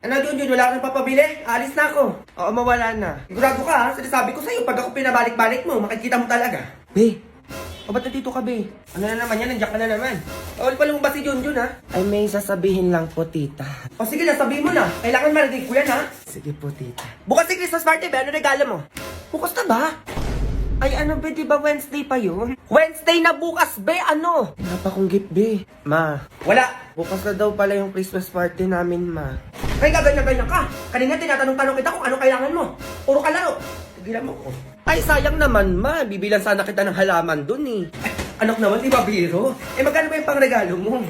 Ano, Junjun, wala ka nang papabili? Alis na ako. Oo, mawala na. Sigurado ka, ha? Sinasabi ko sa'yo, pag ako pinabalik-balik mo, makikita mo talaga. Be, o ba't nandito ka, be? Ano na naman yan? Nandiyan ka na naman. Bawal pa lumabas si Junjun, ha? Ay, may sasabihin lang po, tita. O sige na, sabihin mo na. Kailangan marinig ko yan, ha? Sige po, tita. Bukas si Christmas party, be. Ano regalo mo? Bukas na ba? Ay, ano, be? Di ba Wednesday pa yun? Wednesday na bukas, be! Ano? Wala pa akong gift, be. Ma. Wala. Bukas na daw pala yung Christmas party namin, ma. Ay, gaganyan-ganyan ka. Kanina tinatanong-tanong kita kung ano kailangan mo. Puro ka laro. Tigilan mo ko. Ay, sayang naman, ma. Bibilan sana kita ng halaman dun, eh. Ay, anak naman, di ba, biro? Eh, magkano ba yung pangregalo mo?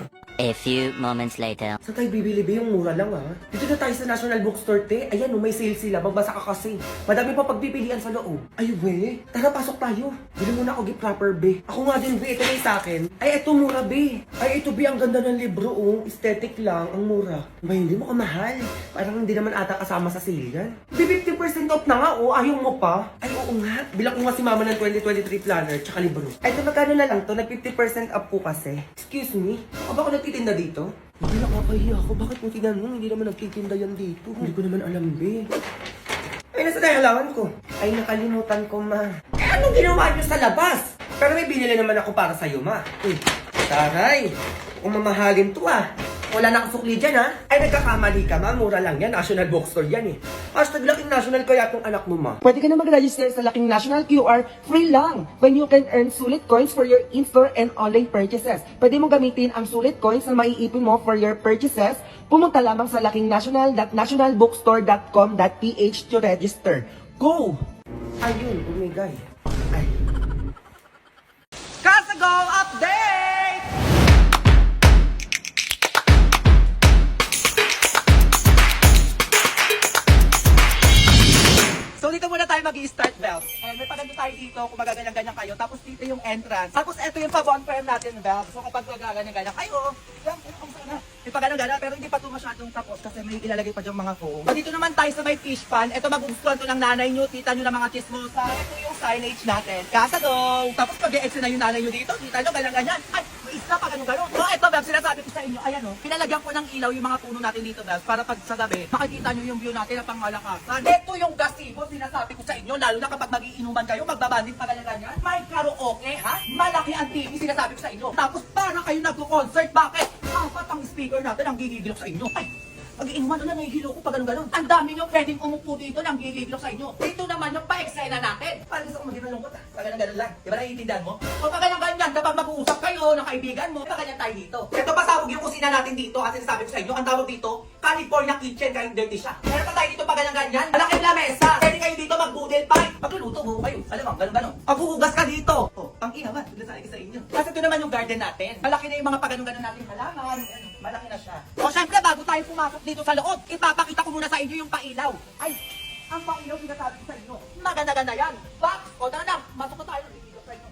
A few moments later. Saan tayo bibili, be? Yung mura lang, ha? Dito na tayo sa National Bookstore, te. Ayan, may sale sila. Magbasa ka kasi. Madami pa pagpipilian sa loob. Ay, we. Tara, pasok tayo. Bili muna ako gift wrapper, be. Ako nga din, be. Ito na yung sa akin. Ay, ito mura, be. Ay, ito, be. Ang ganda ng libro, oh. Aesthetic lang. Ang mura. Ba, hindi mo kamahal. Parang hindi naman ata kasama sa sale yan. Be, 50% off na nga, oh. Ayaw mo pa. Ay, oo nga. Bilang ko nga si mama ng 2023 planner, tsaka libro. Ay, ito, magkano na lang to? Nag 50% off po kasi. Excuse me? Ako ba ako nagtitinda dito? Hindi, nakakahiya ako. Bakit mo tinan mo? Hindi naman nagtitinda yan dito. Hindi ko naman alam, be. Ay, nasa na yung halawan ko? Ay, nakalimutan ko, ma. Eh, anong ginawa niyo sa labas? Pero may binili naman ako para sa'yo, ma. Taray. Kung mamahalin to, ah. Wala na akong sukli dyan, ha? Ay, nagkakamali ka, ma. Mura lang yan. National Bookstore yan, eh. Hashtag Laking National kaya tong anak mo, ma. Pwede ka na mag-register sa Laking National QR. Free lang. When you can earn sulit coins for your in-store and online purchases. Pwede mo gamitin ang sulit coins na maiipon mo for your purchases. Pumunta lamang sa lakingnational.nationalbookstore.com.ph to register. Go! Ayun, umigay. Ay. Kasago update! So dito muna tayo mag-i-start bells. And may paganda tayo dito kung magaganyan-ganyan kayo. Tapos dito yung entrance. Tapos ito yung pa-bonfire natin bells. So kapag magaganyan-ganyan kayo, yan, kung sana. May paganda-ganyan pero hindi pa ito masyadong tapos kasi may ilalagay pa diyang mga foam. So dito naman tayo sa may fish pan. Ito magugustuhan to ng nanay nyo, tita nyo ng mga chismosa. Ito yung signage natin. Kasadong! Tapos pag-e-exit na yung nanay nyo dito, tita nyo, ganyan-ganyan. Ay! Isa pa ganun-ganun. So ito, Bebs, sinasabi ko sa inyo, ayan o, pinalagyan ko ng ilaw yung mga puno natin dito, Bebs, para pag sa gabi, makikita nyo yung view natin na pangmalakasan. Ito yung gazebo, sinasabi ko sa inyo, lalo na kapag mag-iinuman kayo, magbabanding pa ganyan-ganyan. May karaoke, ha? Malaki ang TV, sinasabi ko sa inyo. Tapos para kayo nagko-concert, bakit? Apat ang speaker natin ang gigigilok sa inyo. Ay! Mag-iinuman na nahihilo ko pa ganun-ganun. Ang dami nyo pwedeng umupo dito ng gigigilok sa inyo. Dito naman yung pa-eksena natin. Parang gusto ko maging malungkot, ha? Pa ganun-ganun lang. Di ba naiintindihan mo? O pa ganyan-ganyan, kapag mag-uusap kayo ng kaibigan mo, pa ganyan tayo dito. Ito pasabog yung kusina natin dito, kasi sabi ko sa inyo, ang tawag dito, California Kitchen, kahit dirty siya. Meron pa tayo dito pa ganyan-ganyan. Malaking lamesa. Pwede kayo dito mag-boodle pie. Magluluto mo kayo. Alam mo, ganun-ganun. Paghuhugas ka dito. Oh, ang ina ba? Sinasabi ko sa inyo. Kasi ito naman yung garden natin. Malaki na yung mga pag-ganun-ganun natin halaman. Ano, malaki na siya. O syempre, bago tayo pumasok dito sa loob, ipapakita ko muna sa inyo yung pailaw. Ay, ang pailaw sinasabi ko sa inyo. Maganda-ganda yan. Box, o tara na, masok na tayo.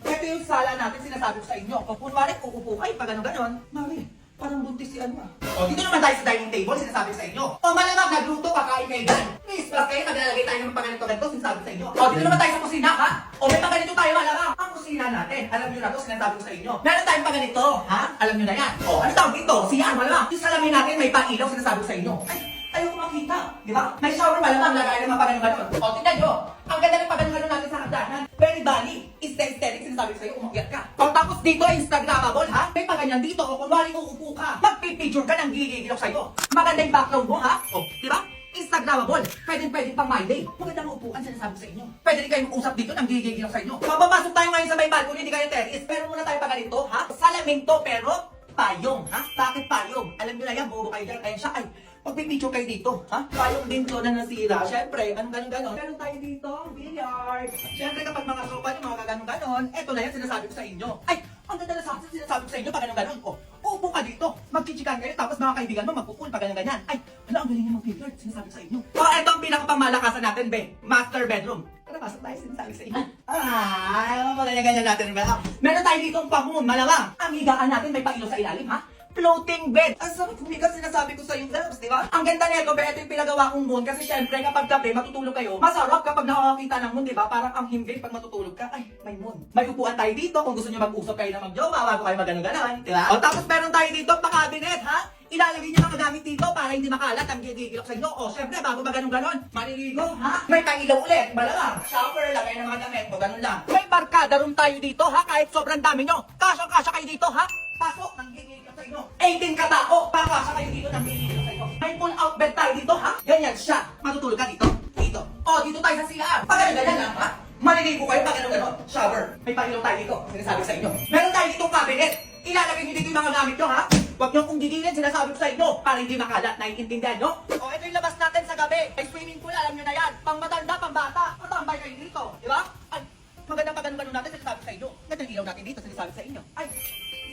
Ito yung sala natin, sinasabi ko sa inyo. O kunwari, uupo kayo, pag gano'n-gano'n. Mami, parang buntis si ano ah. O dito naman tayo sa dining table, sinasabi ko sa inyo. O malamang, nagluto, kakain kayo dyan. Miss, plus kayo, maglalagay tayo ng pagganito-ganito, sinasabi ko sa inyo. O dito naman tayo sa kusina, ha? O may pagganito tayo, malamang. Ang kusina natin, alam nyo na to, sinasabi ko sa inyo. Meron tayong pagganito, ha? Alam nyo na yan. O, ano tawag dito? Siyan, malamang. Yung salamin natin, may pailaw, sinasabi ko sa inyo. Ay, ayaw ko makita, di ba? May shower malamang, lagay naman pagganito-ganito. O, tingnan nyo. Ang ganda ng pagganito natin sa hagdanan. Very bali. Aesthetic, sinasabi ko sa'yo, umakyat ka. O tapos dito, Instagramable, ha? May paganyan dito, o kunwari uupo ka. Magpipicture ka ng gigigilok sa'yo. Maganda yung background mo, ha? O, di ba? Instagramable. Pwede pang my day. Maganda ang upuan, sinasabi ko sa inyo. Pwede rin kayo mag-usap dito ng gigigilok sa inyo. Mapapasok tayo ngayon sa may balcony, hindi kayo terrace. Pero muna tayo pa ganito, ha? Salamin to, pero payong, ha? Bakit payong? Alam nyo na yan, buo kayo dyan. Ayan siya, ay, magpipicture kayo dito, ha? Payong din to na nasira. Siyempre, anong ganon-ganon. Meron tayo dito, billiard. Siyempre, kapag mga sopa nyo, mga ganon-ganon, eto na yan, sinasabi ko sa inyo. Ay, ang ganda na sinasabi ko sa inyo, pag ganon-ganon. O, uupo ka dito, magchichikan kayo, tapos mga kaibigan mo, magpupul, pag ganon-ganyan. Ay, ano, ang galing nyo mag-billiard, sinasabi sa inyo. O, eto ang pinakapangmalakasan natin, be. Master bedroom. Tara, pasok tayo, sinasabi sa inyo. Ay, ganyan natin, be. Meron tayo dito ang pamoon, malamang. Ang higaan natin, may pailo sa ilalim, ha? Floating bed. Ang sarap humigas, sinasabi ko sa iyo, Bebs, di ba? Ang ganda nito, be, ito yung pinagawa kong moon kasi syempre kapag gabi matutulog kayo, masarap kapag nakakakita ng moon, di ba? Parang ang himbing pag matutulog ka, ay, may moon. May upuan tayo dito kung gusto niyo mag-usap kayo na mag-jowa bago kayo mag-ganon-ganon, di ba? O tapos meron tayo dito pa cabinet, ha? Ilalagay niyo mga gamit dito para hindi makalat ang gigigilok sa inyo. O, syempre, bago ba ganun ganon, maliligo, ha? May pailaw ulit, malamang. Shower, lagay ng mga damit, o ganun lang. May barkada room tayo dito, ha? Kahit sobrang dami nyo. Kasyang-kasya kayo dito, ha? Pasok ng gigigilok sa inyo. 18 katao, pakasya kayo dito ng gigigilok sa inyo. May pull-out bed tayo dito, ha? Ganyan siya. Matutulog ka dito. Dito. O, dito tayo sa CR. Pag ganun lang, ha? Maliligo kayo pag ganun. Shower. May pailaw tayo dito. Sinasabi sa inyo. Meron tayo ditong cabinet. Ilalagay niyo dito yung mga gamit nyo, ha? Huwag niyo kong gigilin, sinasabi ko sa inyo, para hindi makalat. Naiintindihan nyo? O, ito yung labas natin sa gabi. May swimming pool, alam nyo na yan. Pang matanda, pang bata. Matambay kayo dito, di ba? Ay, magandang pagano natin, sinasabi sa inyo. Gandang ilaw natin dito, sinasabi sa inyo. Ay,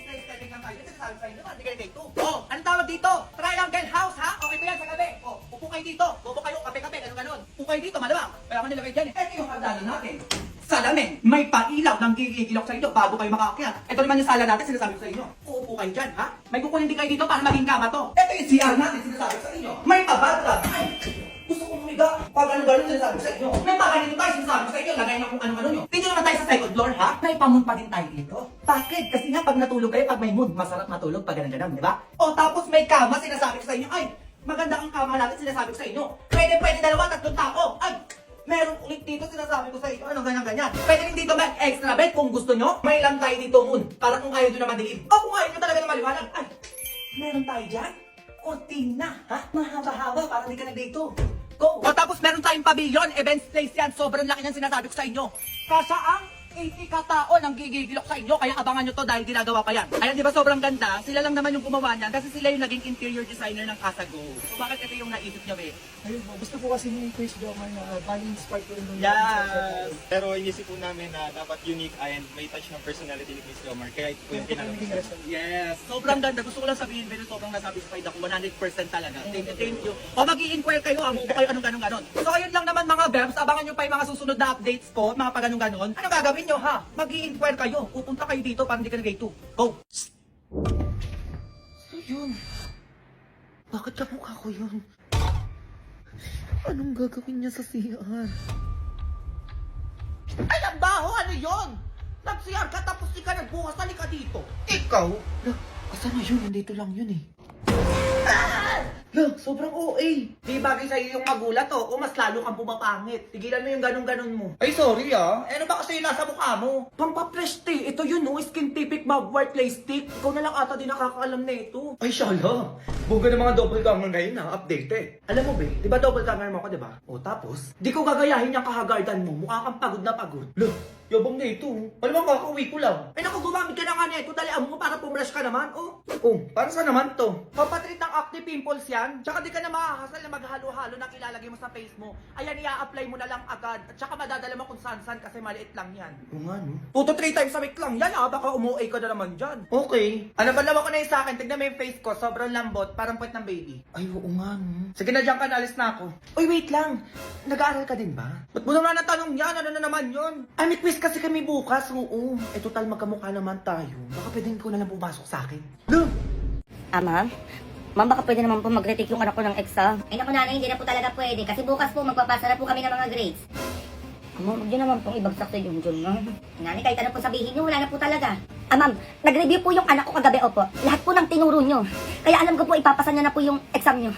stress lang tayo, sinasabi sa inyo. Hindi kayo dito. O, anong tawag dito? Triangle house, ha? O, ito yan sa gabi. O, upo kayo dito. Upo kayo, kape-kape, ganun-ganon. Upo kayo dito, malamang. Kaya ka nilagay dyan. Ito yung hagdanan natin. Salamin, may pailaw ng gigigilok sa inyo bago kayo makaakyat. Ito naman yung sala natin, sinasabi ko sa inyo. Uupo kayo dyan, ha? May kukunin din kayo dito para maging kama to. Ito yung CR natin, sinasabi ko sa inyo. May pabatag. Ay, gusto kong umiga. Pag ano-gano'n, sinasabi ko sa inyo. May paganito tayo, sinasabi ko sa inyo. Lagay na kung ano-ano nyo. Dito naman tayo sa second floor, ha? May pamun pa din tayo dito. Bakit? Kasi nga, pag natulog kayo, pag may mood, masarap matulog pag ganun-ganun, di ba? O, tapos may kama, sinasabi ko sa inyo. Ay, maganda ang kama natin, sinasabi ko sa inyo. Pwede, dalawa, tatlong tao. Ay, meron ulit dito, sinasabi ko sa inyo, ano ganyan-ganyan. Pwede rin dito may extra bed kung gusto nyo. May lang tayo dito moon, para kung ayaw nyo na madilim. O kung ayaw nyo talaga na maliwanag, ay, meron tayo dyan. Cortina, ha? Mahaba-haba, para hindi ka na dito. Go! O tapos meron tayong pavilion, event space yan. Sobrang laki ng sinasabi ko sa inyo. Kasya ang 80 katao ng gigigilok sa inyo, kaya abangan nyo to dahil ginagawa pa yan. Ayan, di ba sobrang ganda? Sila lang naman yung gumawa niyan kasi sila yung naging interior designer ng Casago. So bakit ito yung naisip niyo, be? Ayun po, gusto po kasi ni Chris Jomar na bali inspired ko rin Yes! Pero inisip po namin na dapat unique and may touch ng personality ni Chris Jomar. Kaya ito po yung pinanong. Yes! Sobrang ganda. Gusto ko lang sabihin, pero sobrang nasatisfied ako. 100% talaga. Thank you. O mag-i-inquire kayo, kung kayo anong ganon. So ayun lang naman mga Bebs, abangan nyo pa yung mga susunod na updates ko, mga paganong ganon. Ano gagawin nyo, ha? Mag-i-inquire kayo. Pupunta kayo dito para hindi ka nag-gate 2. Go! Yun. Bakit kamukha ko yun? Anong gagawin niya sa CR? Ay, ang baho! Ano yun? Nag-CR ka tapos di ka nagbukas. Halika dito. Ikaw? Asa na yun? Nandito lang yun eh. Lah, sobrang OA. Di bagay sa'yo yung magulat o mas lalo kang pumapangit. Tigilan mo yung ganun-ganun mo. Ay, sorry ah. Eh, ano ba kasi yung nasa mukha mo? Pampapreste. Ito yun, no? Skin typic mugwort clay stick. Ikaw na lang ata din nakakaalam na ito. Ay, shala. Buga ng mga double ganger ngayon na updated. Alam mo, be, di ba double ganger mo ako, di ba? O tapos, di ko gagayahin yung kahagardan mo. Mukha kang pagod na pagod. Look, yabang na ito. Alam mo, kakauwi ko lang. Ay, naku, gumamit ka na nga nito. Dalian mo para pumrush ka naman, oh. Oh, para sa naman to? Papatreat ng acne pimples yan. Tsaka di ka na makakasal na maghalo-halo ng ilalagay mo sa face mo. Ayan, i-apply mo na lang agad. At tsaka madadala mo kung saan-saan kasi maliit lang yan. Oo nga, no? 2 to 3 times a week lang yan, ah. Baka umuwi ka na naman dyan. Okay. Ano ba naman ko na yung sa akin? Tignan mo yung face ko. Sobrang lambot. Parang puwet ng baby. Ay, oo nga, no? Sige na, dyan ka. Nalis na ako. Uy, wait lang. Nag-aaral ka din ba? Ba't mo naman natanong yan? Ano na naman yun? Ay, may quiz kasi kami bukas, oo. Eh, total magkamukha naman tayo. Baka pwedeng ko na lang pumasok sa akin. Look! Ma'am? Ma'am, baka pwede naman po mag-retake yung anak ko ng exam. Ay naku nanay, hindi na po talaga pwede. Kasi bukas po, magpapasa na po kami ng mga grades. Ma'am, huwag niyo naman pong ibagsak sa Junjun, ma'am. Nanay, kahit ano po sabihin niyo, wala na po talaga. Ma'am, nag-review po yung anak ko kagabi, opo. Lahat po ng tinuro niyo. Kaya alam ko po, ipapasa niya na po yung exam niyo.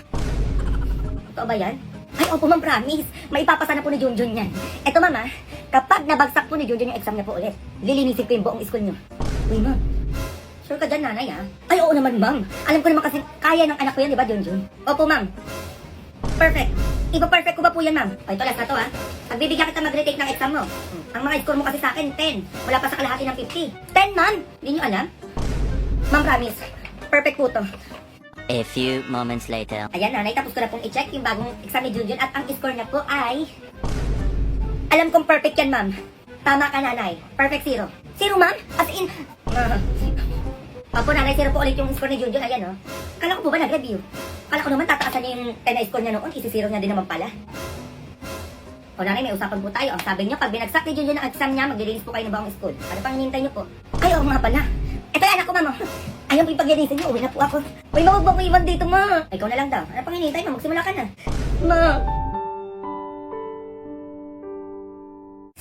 Totoo ba yan? Ay, opo ma'am, promise. May ipapasa na po ni Junjun yan. Eto ma'am, kapag nabagsak po ni Junjun yung exam niya po ulit, lilinisin ko yung buong school niyo. Uy, ma'am. Sure ka dyan, nanay, ah? Ay, oo naman, ma'am. Alam ko naman kasi kaya ng anak ko yan, di ba, Junjun? Opo, ma'am. Perfect. Ipa-perfect ko ba po yan, ma'am? O, ito, last na to, ha? Pagbibigyan kita mag-retake ng exam mo. Ang mga score mo kasi sa akin, 10. Wala pa sa kalahati ng 50. 10, ma'am? Hindi nyo alam? Ma'am, promise. Perfect po to. A few moments later. Ayan, nanay, tapos ko na pong i-check yung bagong exam ni Junjun at ang score na po ay... Alam kong perfect yan, ma'am. Tama ka, nanay. Perfect 0. 0, ma'am? As in... Opo, nanay, 0 po ulit yung score ni Junjun. Ayan, oh. Kala ko po ba nag-review? Kala ko naman tataasan niya yung 10 na score niya noon. Isi-0 niya din naman pala. O, nanay, may usapan po tayo. Ang sabi niyo, pag binagsak ni Junjun ang exam niya, mag-release po kayo ng buong school. Ano pang hinihintay niyo po? Ay, oo nga pala. Ito yung anak ko, ma'am. Ayaw po ipag-release niyo. Uwi na po ako. Uy, mawag mo ko iwan dito, ma. Ikaw na lang daw. Ano pang hinihintay mo? Magsimula ka na. Ma.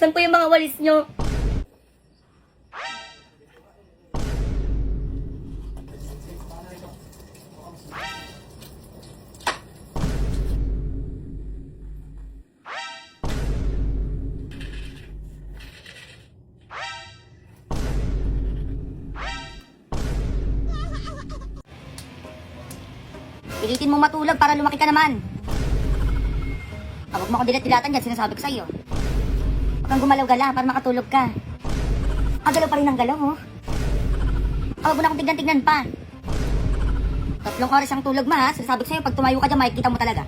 Saan po yung mga walis niyo? Pilitin mo matulog para lumaki ka naman. Huwag mo ako dilat-dilatan dyan, sinasabi ko sa'yo. Huwag kang gumalaw-gala para makatulog ka. Galaw pa rin ang galaw, oh. Huwag mo na akong tignan-tignan pa. 3 oras ang tulog ma, ha? Sinasabi ko sa'yo, pag tumayo ka dyan, makikita mo talaga.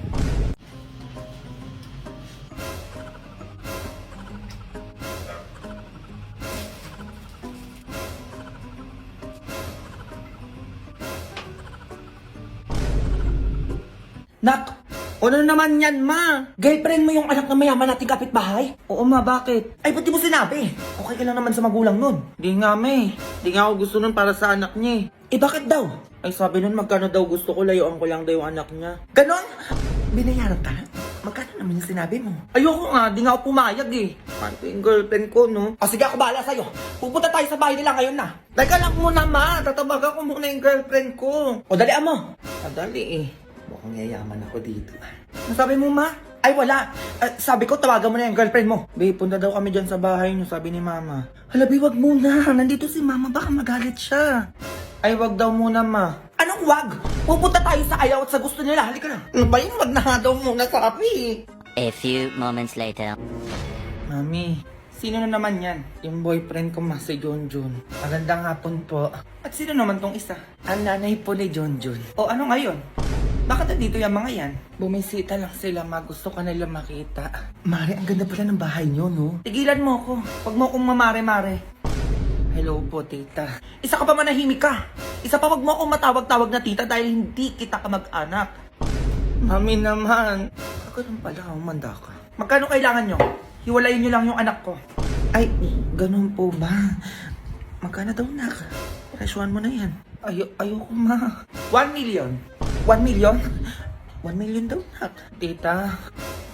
Nak! Ano naman yan, ma? Girlfriend mo yung anak ng mayaman nating kapitbahay? Oo, ma, bakit? Ay, ba't di mo sinabi? Okay ka lang naman sa magulang nun. Di nga, me. Di nga ako gusto nun para sa anak niya. Eh, bakit daw? Ay, sabi nun, magkano daw gusto ko, layuan ko lang daw yung anak niya. Ganon? Binayaran ka? Magkano naman yung sinabi mo? Ayoko nga, di nga ako pumayag eh. Paano yung girlfriend ko, no? O sige, ako bahala sa'yo. Pupunta tayo sa bahay nila ngayon na. Teka lang muna, ma. Tatabagan ko muna yung girlfriend ko. O, dalian mo. Dali eh. Mukhang yayaman ako dito. Nasabi mo, ma? Ay, wala. Sabi ko, tawagan mo na yung girlfriend mo. Babe, punta daw kami dyan sa bahay niyo, sabi ni mama. Hala, babe, wag muna. Nandito si mama, baka magalit siya. Ay, wag daw muna, ma. Anong wag? Pupunta tayo sa ayaw at sa gusto nila. Halika na. Ano ba yun? Wag na nga daw muna, sabi. A few moments later. Mami, sino na naman yan? Yung boyfriend ko, si Junjun. Magandang hapon po. At sino naman tong isa? Ang nanay po ni Junjun. O ano ngayon? Bakit nandito yung mga yan? Bumisita lang sila, ma. Gusto ka nila makita. Mare, ang ganda pala ng bahay nyo, no? Tigilan mo ako. Huwag mo akong mamare-mare. Hello po, tita. Isa ka pa manahimik ka. Isa pa wag mo akong matawag-tawag na tita dahil hindi kita ka mag-anak. Mami naman. Ganun pala, umanda ka. Magkano kailangan nyo? Hiwalayin nyo lang yung anak ko. Ay, ganun po ba? Magkano daw, nak? Presyuhan mo na yan. Ayoko, ma. 1 million. 1 million? 1 million daw, nak. Tita.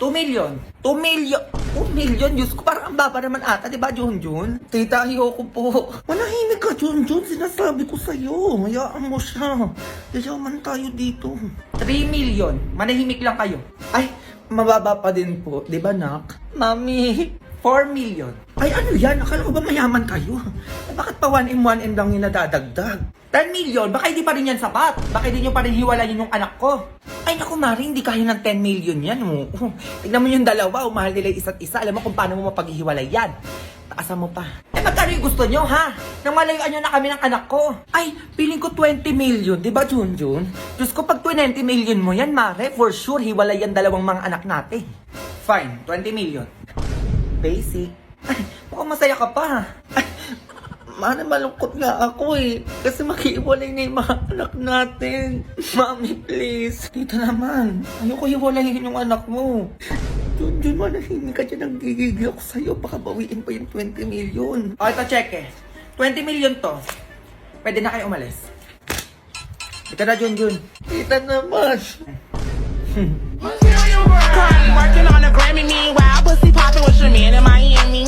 2 million. 2 million. 2 million? Diyos ko, parang ang baba naman ata, di ba, Junjun? Tita, ayoko po. Manahimik ka, Junjun. Sinasabi ko sa'yo. Hayaan mo siya. Yayaman tayo dito. 3 million. Manahimik lang kayo. Ay, mababa pa din po. Di ba, nak? Mami, 4 million. Ay, ano yan? Akala ko ba mayaman kayo? Eh, bakit pa 1 in 1 in lang yung nadadagdag? 10 million? Baka hindi pa rin yan sapat. Baka hindi nyo pa rin hiwalayin yung anak ko. Ay, naku, Mari, hindi kaya ng 10 million yan. Tignan mo yung dalawa, mahal nila isa't isa. Alam mo kung paano mo mapaghihiwalay yan. Taasan mo pa. Eh, magkano yung gusto nyo, ha? Nang malayuan nyo na kami ng anak ko. Ay, feeling ko 20 million, di ba, Junjun? Diyos ko, pag 20 million mo yan, Mare, for sure, hiwalay yan dalawang mga anak natin. Fine, 20 million. Basic. Ay, mukhang masaya ka pa. Ay, Mare, malungkot nga ako eh. Kasi makiiwalay na yung mga anak natin. Mami, please. Tita naman, ayoko hiwalayin yung anak mo. Junjun, manahimik ka dyan. Nagigigil ako sa'yo. Baka bawiin pa yung 20 million. O, ito, check eh. 20 million to. Pwede na kayo umalis. Ito na, Junjun. Tita naman. Working on a Grammy, meanwhile, pussy poppin' with your man in Miami.